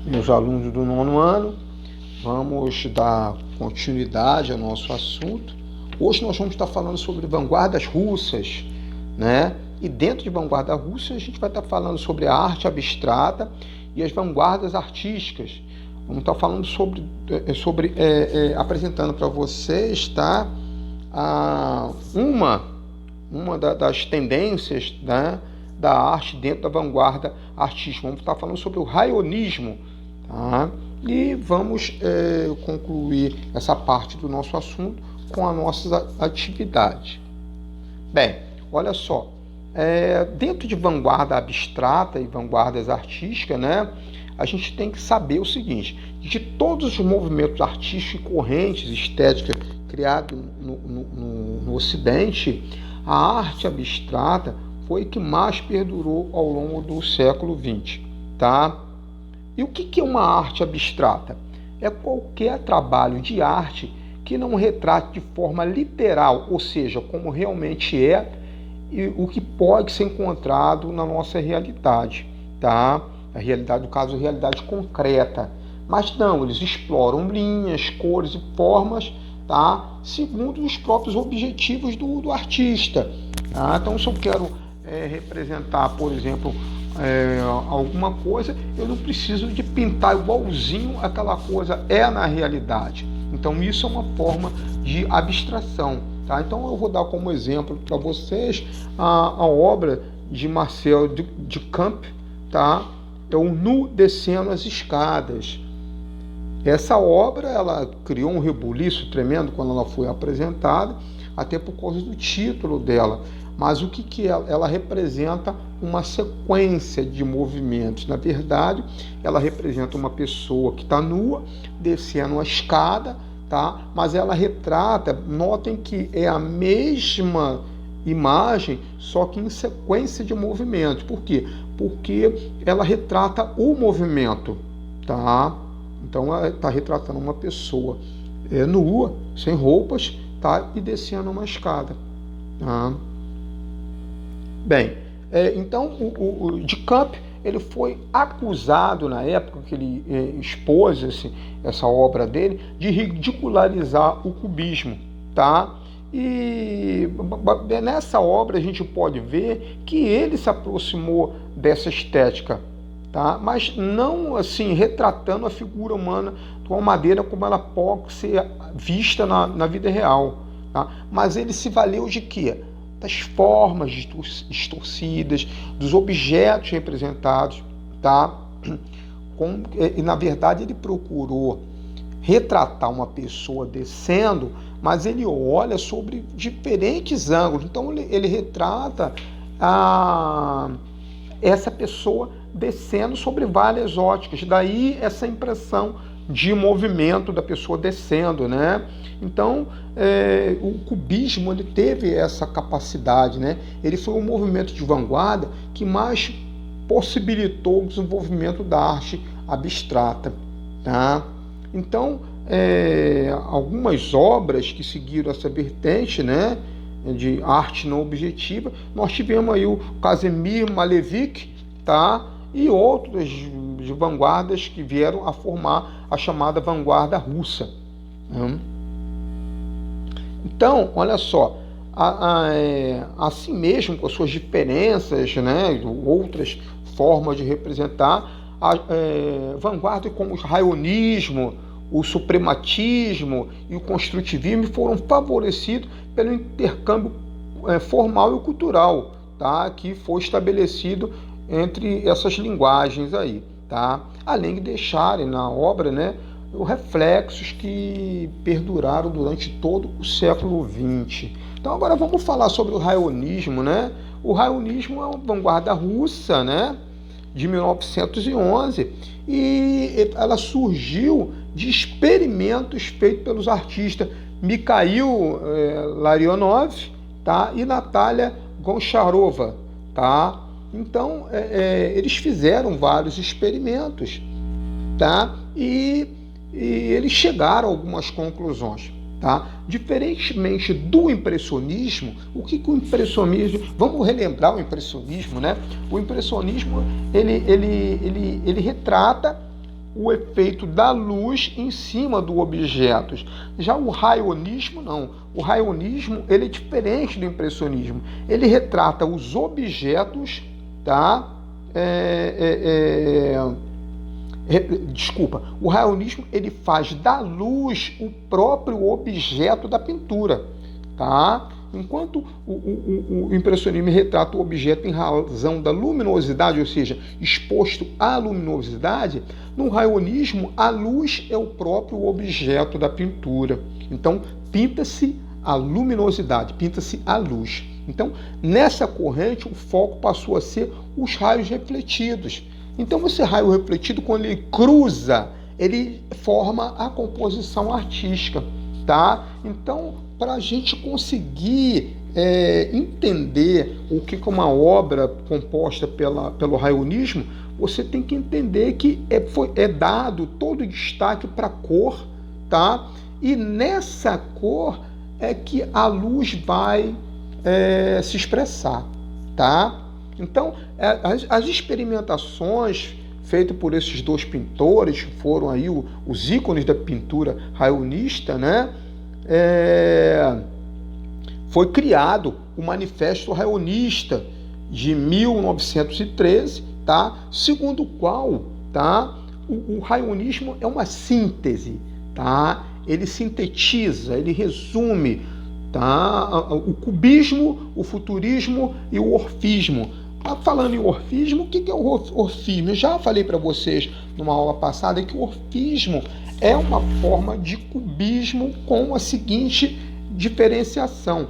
Meus alunos do nono ano, vamos dar continuidade ao nosso assunto. Hoje nós vamos estar falando sobre vanguardas russas, né? E dentro de vanguarda russa a gente vai estar falando sobre a arte abstrata e as vanguardas artísticas. Vamos estar falando sobre apresentando para vocês, tá? Uma das tendências, né, da arte dentro da vanguarda artística. Vamos estar falando sobre o raionismo, tá? E vamos concluir essa parte do nosso assunto com as nossas atividades. Bem, olha só, dentro de vanguarda abstrata e vanguardas artísticas, né, a gente tem que saber o seguinte: de todos os movimentos artísticos e correntes estéticas criados no Ocidente, a arte abstrata foi que mais perdurou ao longo do século XX, tá? E o que é uma arte abstrata? É qualquer trabalho de arte que não retrate de forma literal, ou seja, como realmente é, e o que pode ser encontrado na nossa realidade, tá? A realidade, no caso, a realidade concreta. Mas não, eles exploram linhas, cores e formas, tá? Segundo os próprios objetivos do artista. Tá? Então, se eu quero representar, por exemplo, alguma coisa, eu não preciso de pintar igualzinho aquela coisa é na realidade. Então, isso é uma forma de abstração. Tá? Então, eu vou dar como exemplo para vocês a obra de Marcel Duchamp, tá? É o Nu Descendo as Escadas. Essa obra ela criou um rebuliço tremendo quando ela foi apresentada, até por causa do título dela. Mas o que é? Ela representa uma sequência de movimentos. Na verdade, ela representa uma pessoa que está nua, descendo uma escada, tá? Mas ela retrata, notem que é a mesma imagem, só que em sequência de movimentos. Por quê? Porque ela retrata o movimento, tá? Então ela está retratando uma pessoa nua, sem roupas, tá? E descendo uma escada. Tá? Bem, então o Duchamp ele foi acusado na época que ele expôs essa obra dele de ridicularizar o cubismo, tá? E nessa obra a gente pode ver que ele se aproximou dessa estética, tá? Mas não assim retratando a figura humana de uma maneira como ela pode ser vista na vida real, tá? Mas ele se valeu de quê? Das formas distorcidas, dos objetos representados, tá? E na verdade ele procurou retratar uma pessoa descendo, mas ele olha sobre diferentes ângulos. Então ele retrata essa pessoa descendo sobre várias óticas. Daí essa impressão de movimento da pessoa descendo, né? Então, o cubismo ele teve essa capacidade, né? Ele foi um movimento de vanguarda que mais possibilitou o desenvolvimento da arte abstrata, tá? Então, algumas obras que seguiram essa vertente, né, de arte não objetiva, nós tivemos aí o Kazimir Malevich, tá? E outras de vanguardas que vieram a formar a chamada vanguarda russa. Então, olha só, assim mesmo com as suas diferenças, né, outras formas de representar, vanguardas como o raionismo, o suprematismo e o construtivismo foram favorecidos pelo intercâmbio formal e cultural, tá, que foi estabelecido entre essas linguagens aí, tá? Além de deixarem na obra, né, os reflexos que perduraram durante todo o século XX. Então agora vamos falar sobre o raionismo, né? O raionismo é uma vanguarda russa, né, de 1911, e ela surgiu de experimentos feitos pelos artistas Mikhail Larionov, tá, e Natalia Goncharova, tá? Então, eles fizeram vários experimentos, tá? E eles chegaram a algumas conclusões, tá? Diferentemente do impressionismo, o que o impressionismo... Vamos relembrar o impressionismo, né? O impressionismo, ele retrata o efeito da luz em cima do objeto. Já o raionismo não. O raionismo ele é diferente do impressionismo. Ele retrata os objetos, tá? Desculpa. O raionismo ele faz da luz o próprio objeto da pintura, tá? Enquanto o impressionismo retrata o objeto em razão da luminosidade, ou seja, exposto à luminosidade, no raionismo a luz é o próprio objeto da pintura. Então, pinta-se a luminosidade, pinta-se a luz. Então, nessa corrente, o foco passou a ser os raios refletidos. Então, esse raio refletido, quando ele cruza, ele forma a composição artística, tá? Então, para a gente conseguir entender o que é uma obra composta pelo raionismo, você tem que entender que é dado todo o destaque para a cor, tá? E nessa cor é que a luz vai se expressar, tá? Então, as experimentações feitas por esses dois pintores, que foram aí os ícones da pintura raionista, né? Foi criado o Manifesto Raionista de 1913, tá? Segundo o qual, tá? O raionismo é uma síntese, tá? Ele sintetiza, ele resume, tá? O cubismo, o futurismo e o orfismo. Falando em orfismo, o que é o orfismo? Eu já falei para vocês numa aula passada que o orfismo é uma forma de cubismo com a seguinte diferenciação.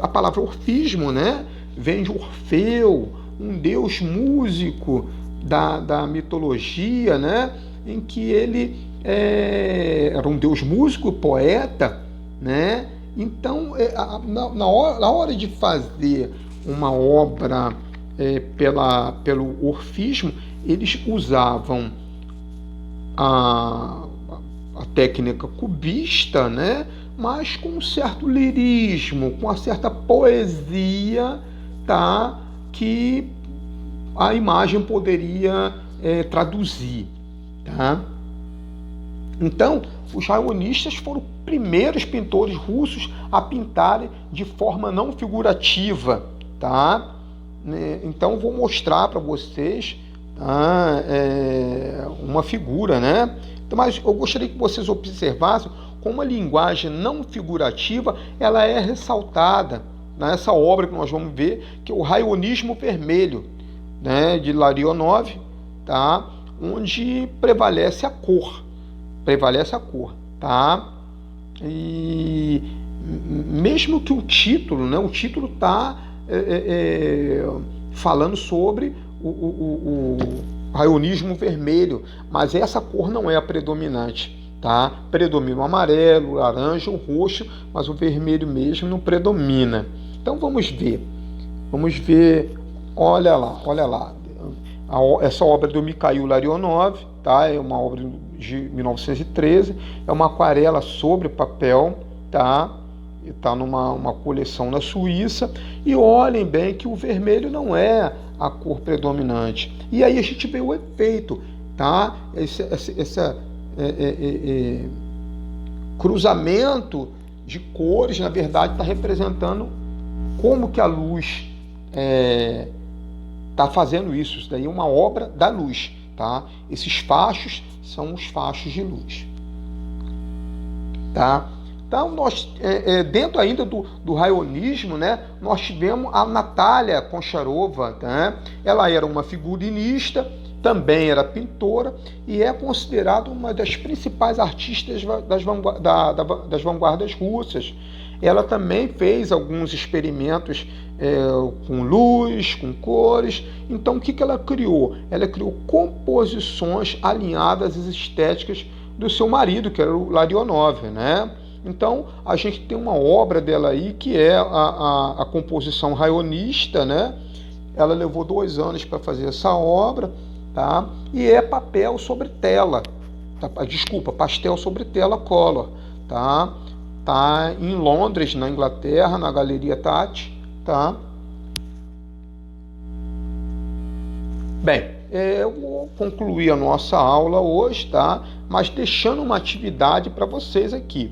A palavra orfismo, né, vem de Orfeu, um deus músico da mitologia, né, em que ele era um deus músico, poeta, né? Então, na hora de fazer uma obra pelo orfismo, eles usavam a técnica cubista, né? Mas com um certo lirismo, com uma certa poesia, tá? Que a imagem poderia traduzir, tá? Então, os raionistas foram os primeiros pintores russos a pintarem de forma não figurativa, tá? Então, vou mostrar para vocês, tá? Uma figura, né? Mas eu gostaria que vocês observassem como a linguagem não figurativa ela é ressaltada nessa obra que nós vamos ver, que é o Raionismo Vermelho, né? De Larionov, tá? Onde prevalece a cor. Tá? E mesmo que o título, né? O título está falando sobre o raionismo vermelho, mas essa cor não é a predominante, tá? Predomina o amarelo, o laranja, o roxo, mas o vermelho mesmo não predomina. Então vamos ver, olha lá. Essa obra do Mikhail Larionov, tá? É uma obra de 1913, é uma aquarela sobre papel, tá? Está numa coleção na Suíça, e olhem bem que o vermelho não é a cor predominante. E aí a gente vê o efeito, tá? Esse cruzamento de cores, na verdade, está representando como que a luz está fazendo isso. Isso daí é uma obra da luz, tá? Esses fachos são os fachos de luz, tá? Então, nós, dentro ainda do raionismo, né, nós tivemos a Natália Koncharova, né? Ela era uma figurinista, também era pintora e é considerada uma das principais artistas das vanguardas russas. Ela também fez alguns experimentos com luz, com cores. Então, o que ela criou? Ela criou composições alinhadas às estéticas do seu marido, que era o Larionov, né? Então, a gente tem uma obra dela aí, que é a composição raionista, né? Ela levou 2 anos para fazer essa obra, tá? E é papel sobre tela, tá? Desculpa, pastel sobre tela color, tá? Tá em Londres, na Inglaterra, na Galeria Tati, tá? Bem, eu vou concluir a nossa aula hoje, tá? Mas deixando uma atividade para vocês aqui.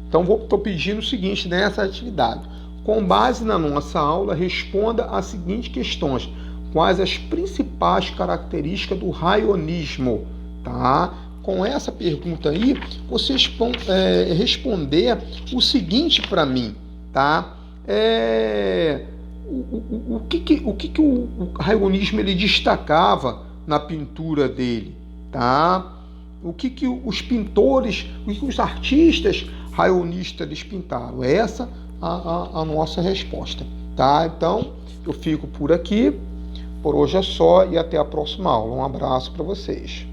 Então, estou pedindo o seguinte nessa atividade. Com base na nossa aula, responda as seguintes questões. Quais as principais características do raionismo? Tá? Com essa pergunta aí, vocês vão responder o seguinte para mim. Tá? O que o raionismo ele destacava na pintura dele? Tá? O que os pintores, o que os artistas raionistas eles pintaram? Essa a nossa resposta, tá? Então, eu fico por aqui, por hoje é só e até a próxima aula. Um abraço para vocês.